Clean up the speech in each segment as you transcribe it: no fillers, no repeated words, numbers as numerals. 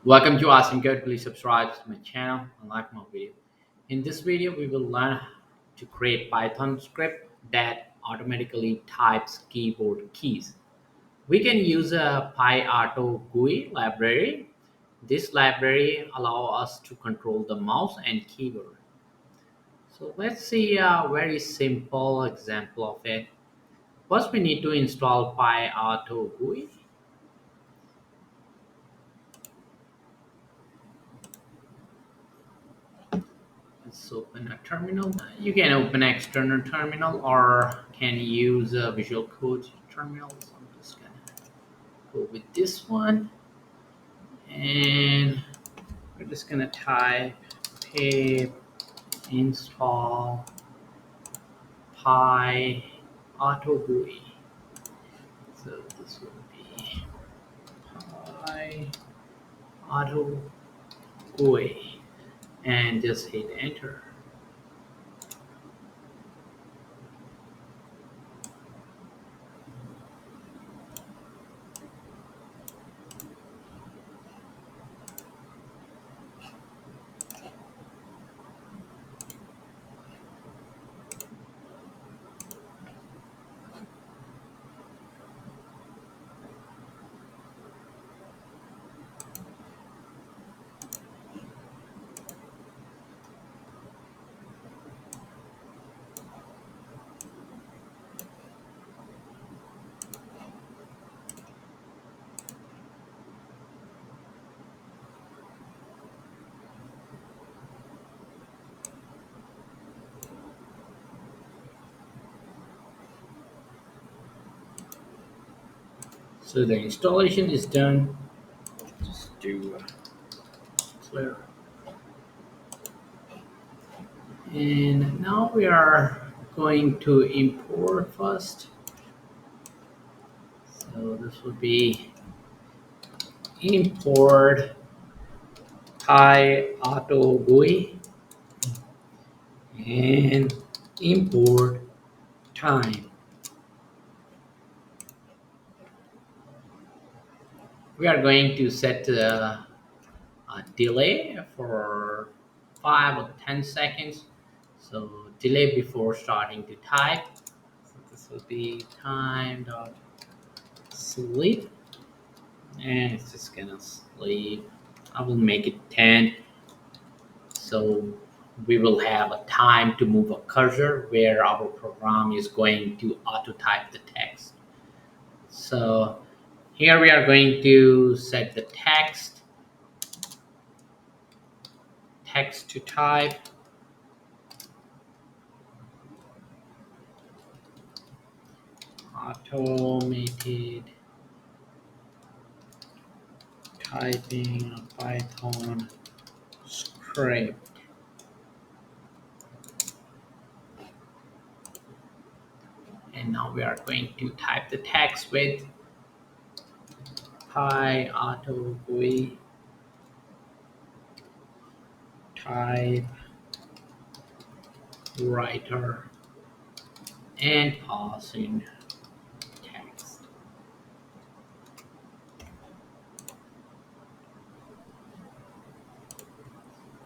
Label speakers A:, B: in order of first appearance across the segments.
A: Welcome to Awesome Code. Please subscribe to my channel and like my video. In this video, we will learn to create Python script that automatically types keyboard keys. We can use a pyautogui library. This library allows us to control the mouse and keyboard. So let's see a very simple example of it. First, we need to install pyautogui. Let's open a terminal. You can open an external terminal or can use a Visual Code terminal. So I'm just gonna go with this one, and we're just gonna type pip install py autogui. So this will be py autogui, and just hit enter. So the installation is done. Just do clear. And now we are going to import first. So this will be import pyautogui and import time. We are going to set the delay for 5 or 10 seconds. So delay before starting to type. So this will be time dot sleep, and it's just gonna sleep. I will make it 10. So we will have a time to move a cursor where our program is going to auto type the text. So here we are going to set the text to type. Automated typing Python script. And now we are going to type the text with pyautogui type writer and pass in text.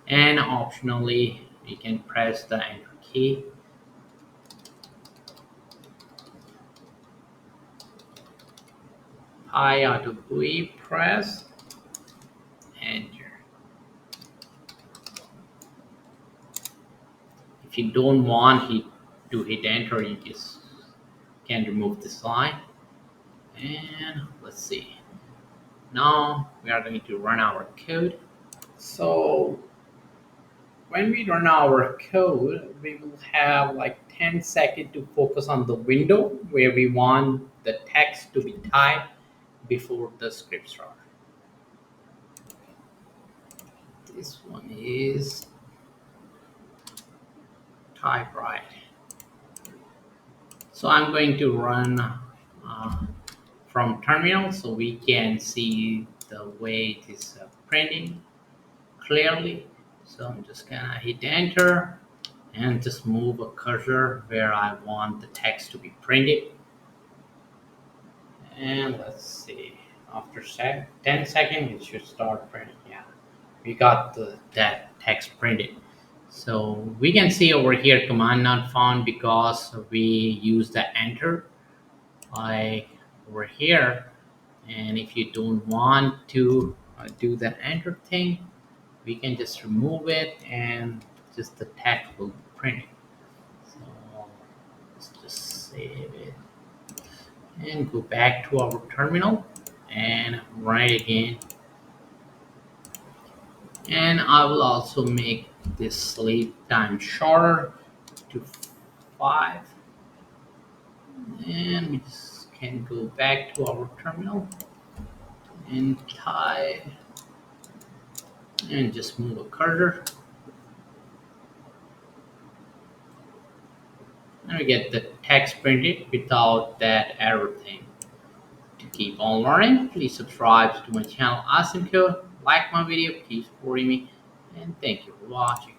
A: And optionally, we can press the enter key. Pyautogui, press enter. If you don't want to hit enter, you just can remove this line. And let's see. Now we are going to run our code. So when we run our code, we will have like 10 seconds to focus on the window where we want the text to be typed before the script starts. This one is type right. So I'm going to run from terminal so we can see the way it is printing clearly. So I'm just gonna hit enter and just move a cursor where I want the text to be printed. And let's see. After 10 seconds, it should start printing. Yeah, we got that text printed. So we can see over here command not found because we use the enter like over here. And if you don't want to do the enter thing, we can just remove it and just the text will be printed. So let's just save it and go back to our terminal and write again. And I will also make this sleep time shorter to 5. And we just can go back to our terminal and type and just move a cursor and we get the text printed without that error thing. To keep on learning, please subscribe to my channel Awesome Code, like my video, keep supporting me, and thank you for watching.